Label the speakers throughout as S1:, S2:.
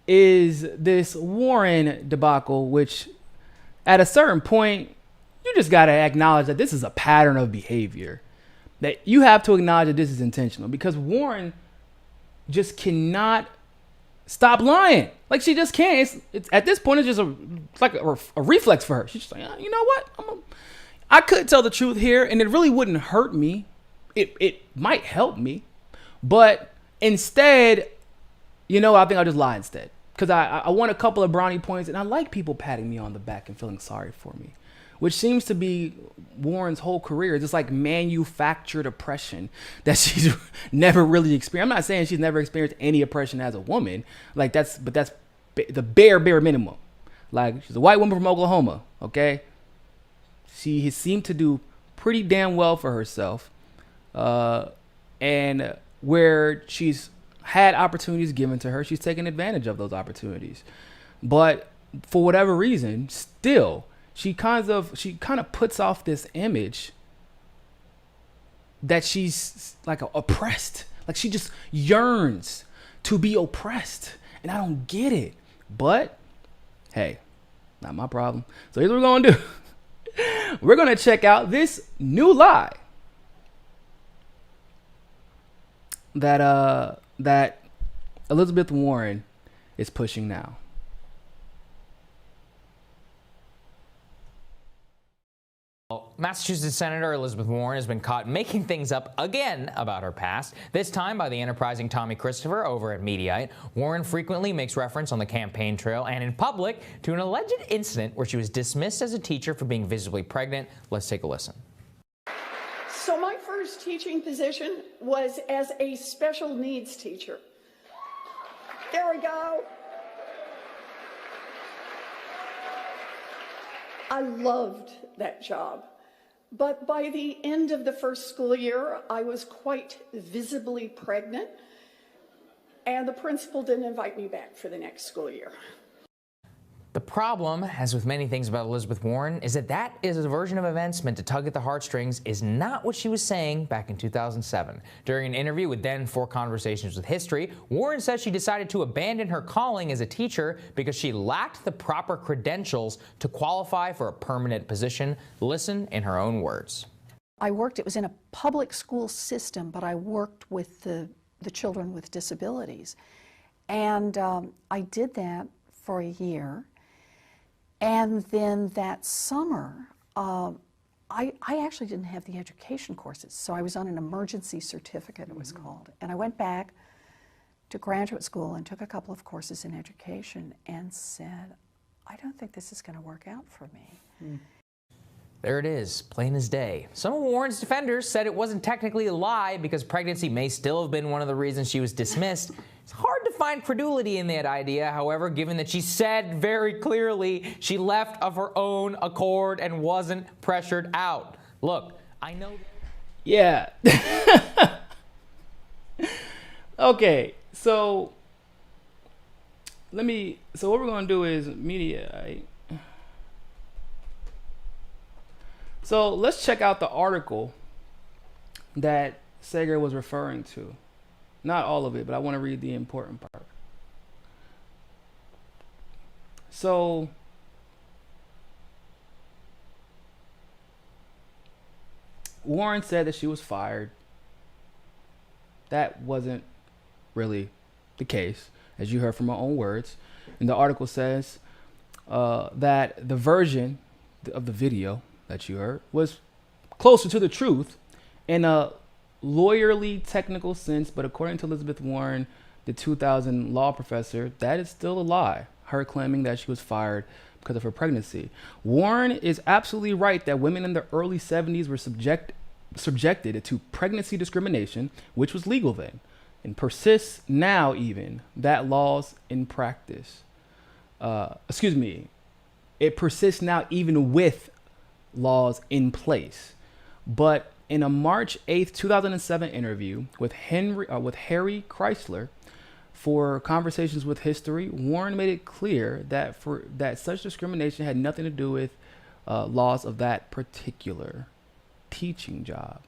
S1: is this Warren debacle, which at a certain point, you just got to acknowledge that this is a pattern of behavior. That you have to acknowledge that this is intentional, because Warren just cannot stop lying. Like, she just can't. It's at this point, it's like a reflex for her. She's just like, you know what? I could tell the truth here, and it really wouldn't hurt me. It might help me, but instead, I think I'll just lie instead, because I want a couple of brownie points, and I like people patting me on the back and feeling sorry for me, which seems to be Warren's whole career. It's just like manufactured oppression that she's never really experienced. I'm not saying she's never experienced any oppression as a woman, but that's the bare minimum. Like, she's a white woman from Oklahoma, okay? She has seemed to do pretty damn well for herself, and where she's had opportunities given to her, she's taken advantage of those opportunities. But for whatever reason, still, she kind of puts off this image that she's like oppressed. Like, she just yearns to be oppressed, and I don't get it. But hey, not my problem. So here's what we're gonna do. We're gonna check out this new lie that Elizabeth Warren is pushing now.
S2: Massachusetts Senator Elizabeth Warren has been caught making things up again about her past, this time by the enterprising Tommy Christopher over at Mediaite. Warren frequently makes reference on the campaign trail and in public to an alleged incident where she was dismissed as a teacher for being visibly pregnant. Let's take a listen.
S3: So my first teaching position was as a special needs teacher. There we go. I loved that job. But by the end of the first school year, I was quite visibly pregnant, and the principal didn't invite me back for the next school year.
S2: The problem, as with many things about Elizabeth Warren, is that is a version of events meant to tug at the heartstrings is not what she was saying back in 2007. During an interview with then For Conversations with History, Warren says she decided to abandon her calling as a teacher because she lacked the proper credentials to qualify for a permanent position. Listen in her own words.
S4: It was in a public school system, but I worked with the children with disabilities. And I did that for a year. And then that summer, I actually didn't have the education courses, so I was on an emergency certificate, it was called. And I went back to graduate school and took a couple of courses in education and said, I don't think this is going to work out for me.
S2: There it is, plain as day. Some of Warren's defenders said it wasn't technically a lie because pregnancy may still have been one of the reasons she was dismissed. It's hard to find credulity in that idea, however, given that she said very clearly she left of her own accord and wasn't pressured out. Look, I know...
S1: Yeah. Okay, so what we're going to do is Mediaite. So let's check out the article that Sager was referring to. Not all of it, but I want to read the important part. So Warren said that she was fired. That wasn't really the case, as you heard from her own words. And the article says that the version of the video that you heard was closer to the truth in a lawyerly technical sense, but according to Elizabeth Warren, the 2000 law professor, that is still a lie, her claiming that she was fired because of her pregnancy. Warren is absolutely right that women in the early 70s were subjected to pregnancy discrimination, which was legal then, and persists now even, that laws in practice. It persists now even with laws in place. But in a March 8th, 2007 interview with Harry Chrysler for Conversations with History, Warren made it clear that such discrimination had nothing to do with laws of that particular teaching job.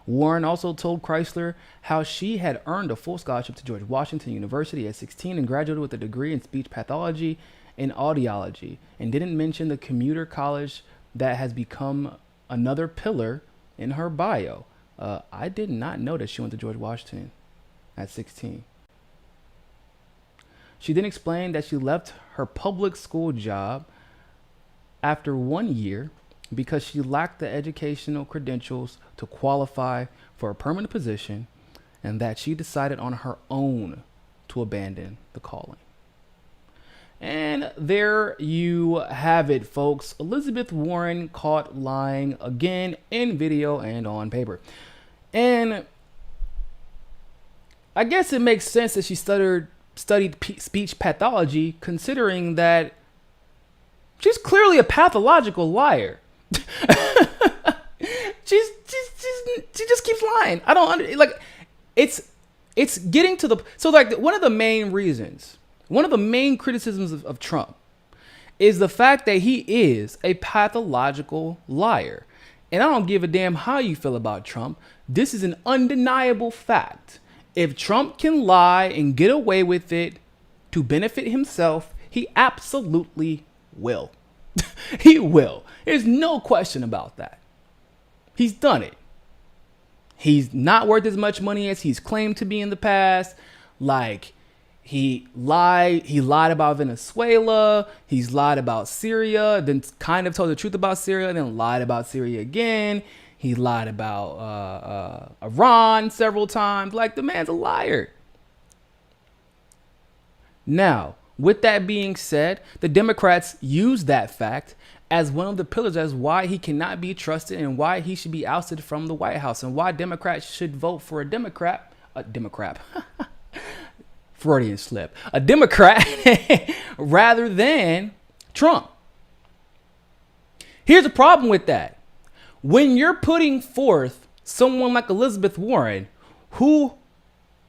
S1: Warren also told Chrysler how she had earned a full scholarship to George Washington University at 16 and graduated with a degree in speech pathology and audiology, and didn't mention the commuter college that has become another pillar in her bio. I did not know that she went to George Washington at 16. She then explained that she left her public school job after 1 year because she lacked the educational credentials to qualify for a permanent position, and that she decided on her own to abandon the calling. And there you have it, folks. Elizabeth Warren caught lying again in video and on paper. And I guess it makes sense that she studied speech pathology, considering that she's clearly a pathological liar. she just keeps lying. I don't like. It's getting to the so like one of the main reasons, one of the main criticisms of Trump is the fact that he is a pathological liar. And I don't give a damn how you feel about Trump. This is an undeniable fact. If Trump can lie and get away with it to benefit himself, he absolutely will. He will. There's no question about that. He's done it. He's not worth as much money as he's claimed to be in the past. Like, he lied about Venezuela. He's lied about Syria, then kind of told the truth about Syria, then lied about Syria again. He lied about Iran several times. Like, the man's a liar. Now, with that being said, the Democrats use that fact as one of the pillars as why he cannot be trusted and why he should be ousted from the White House and why Democrats should vote for a Democrat. Freudian slip. A Democrat rather than Trump. Here's the problem with that. When you're putting forth someone like Elizabeth Warren, who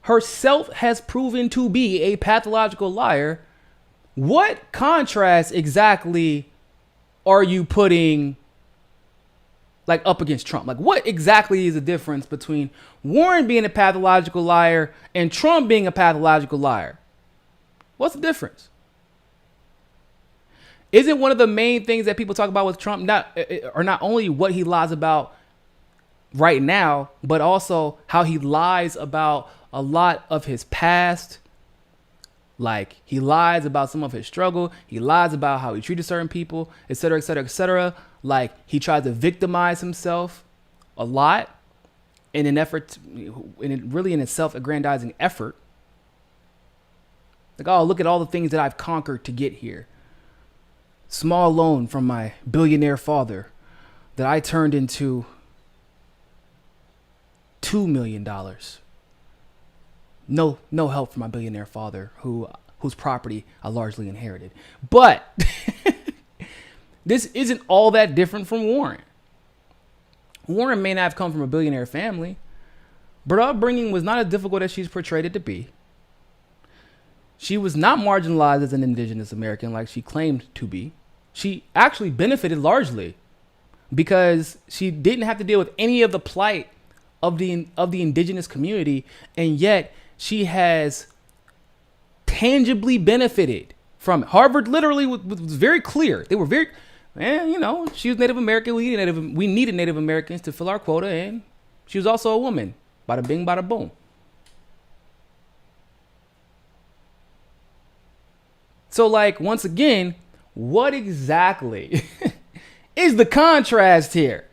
S1: herself has proven to be a pathological liar, what contrast exactly are you putting like up against Trump? Like, what exactly is the difference between Warren being a pathological liar and Trump being a pathological liar? What's the difference? Isn't one of the main things that people talk about with Trump not only what he lies about right now, but also how he lies about a lot of his past? Like, he lies about some of his struggle. He lies about how he treated certain people, et cetera, et cetera, et cetera. Like, he tries to victimize himself a lot in an effort, really in a self-aggrandizing effort. Like, oh, look at all the things that I've conquered to get here. Small loan from my billionaire father that I turned into $2 million. No help from my billionaire father, whose property I largely inherited. But this isn't all that different from Warren. Warren may not have come from a billionaire family, but her upbringing was not as difficult as she's portrayed it to be. She was not marginalized as an indigenous American like she claimed to be. She actually benefited largely because she didn't have to deal with any of the plight of the indigenous community, and yet she has tangibly benefited from it. Harvard literally was very clear. They were very, she was Native American. We needed Native Americans to fill our quota, and she was also a woman. Bada bing, bada boom. So, like, once again, what exactly is the contrast here?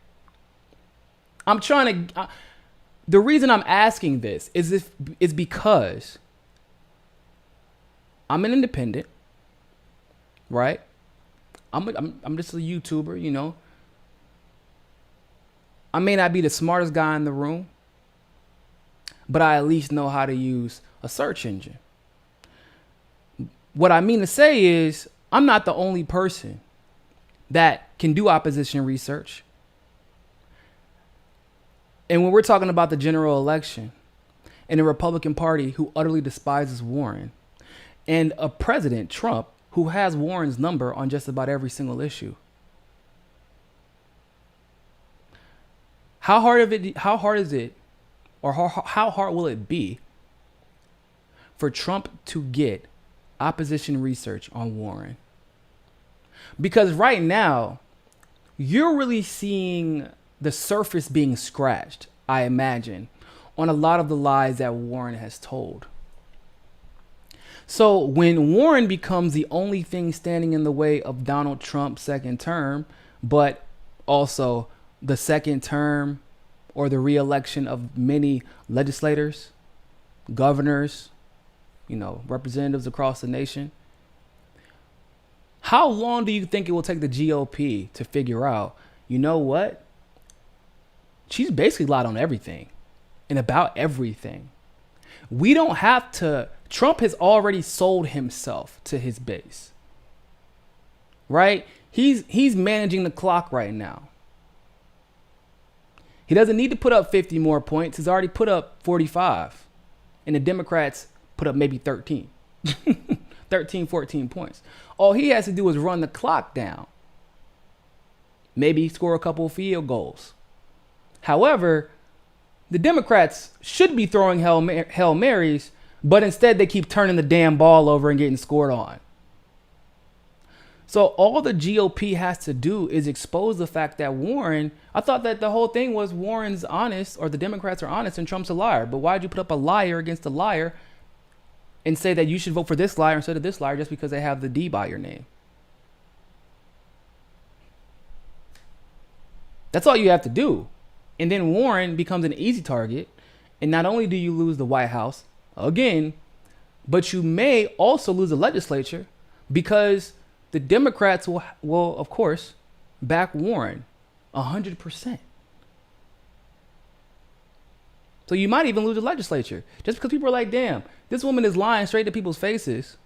S1: The reason I'm asking this is because I'm an independent, right? I'm just a YouTuber, I may not be the smartest guy in the room, but I at least know how to use a search engine. What I mean to say is I'm not the only person that can do opposition research. And when we're talking about the general election and a Republican Party who utterly despises Warren and a president, Trump, who has Warren's number on just about every single issue, How hard is it, or how hard will it be for Trump to get opposition research on Warren? Because right now, you're really seeing the surface being scratched, I imagine, on a lot of the lies that Warren has told. So when Warren becomes the only thing standing in the way of Donald Trump's second term, but also the second term or the re-election of many legislators, governors, representatives across the nation, how long do you think it will take the GOP to figure out, you know what? She's basically lied on everything and about everything. We don't have to. Trump has already sold himself to his base, right? He's managing the clock right now. He doesn't need to put up 50 more points. He's already put up 45. And the Democrats put up maybe 13. 13, 14 points. All he has to do is run the clock down. Maybe score a couple of field goals. However, the Democrats should be throwing Hail Marys, but instead they keep turning the damn ball over and getting scored on. So all the GOP has to do is expose the fact that Warren, I thought that the whole thing was Warren's honest, or the Democrats are honest and Trump's a liar. But why'd you put up a liar against a liar and say that you should vote for this liar instead of this liar just because they have the D by your name? That's all you have to do. And then Warren becomes an easy target. And not only do you lose the White House again, but you may also lose the legislature because the Democrats will of course, back Warren 100%. So you might even lose the legislature just because people are like, damn, this woman is lying straight to people's faces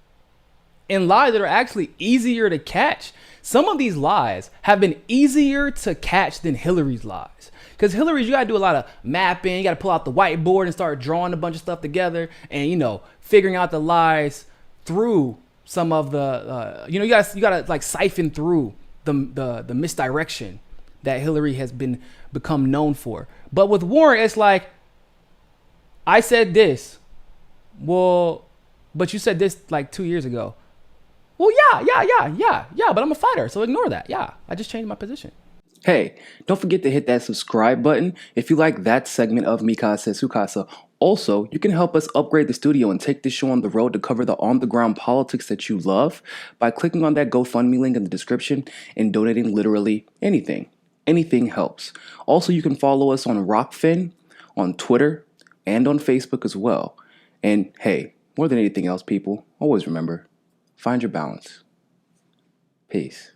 S1: and lies that are actually easier to catch. Some of these lies have been easier to catch than Hillary's lies. Because Hillary's, you got to do a lot of mapping. You got to pull out the whiteboard and start drawing a bunch of stuff together and, figuring out the lies through some of the, you got to like siphon through the misdirection that Hillary has become known for. But with Warren, it's like, I said this. Well, but you said this like 2 years ago. Well, yeah, but I'm a fighter, so ignore that. Yeah, I just changed my position.
S5: Hey, don't forget to hit that subscribe button if you like that segment of Mikasa Sukasa. Also, you can help us upgrade the studio and take this show on the road to cover the on-the-ground politics that you love by clicking on that GoFundMe link in the description and donating literally anything. Anything helps. Also, you can follow us on Rockfin, on Twitter, and on Facebook as well. And hey, more than anything else, people, always remember, find your balance. Peace.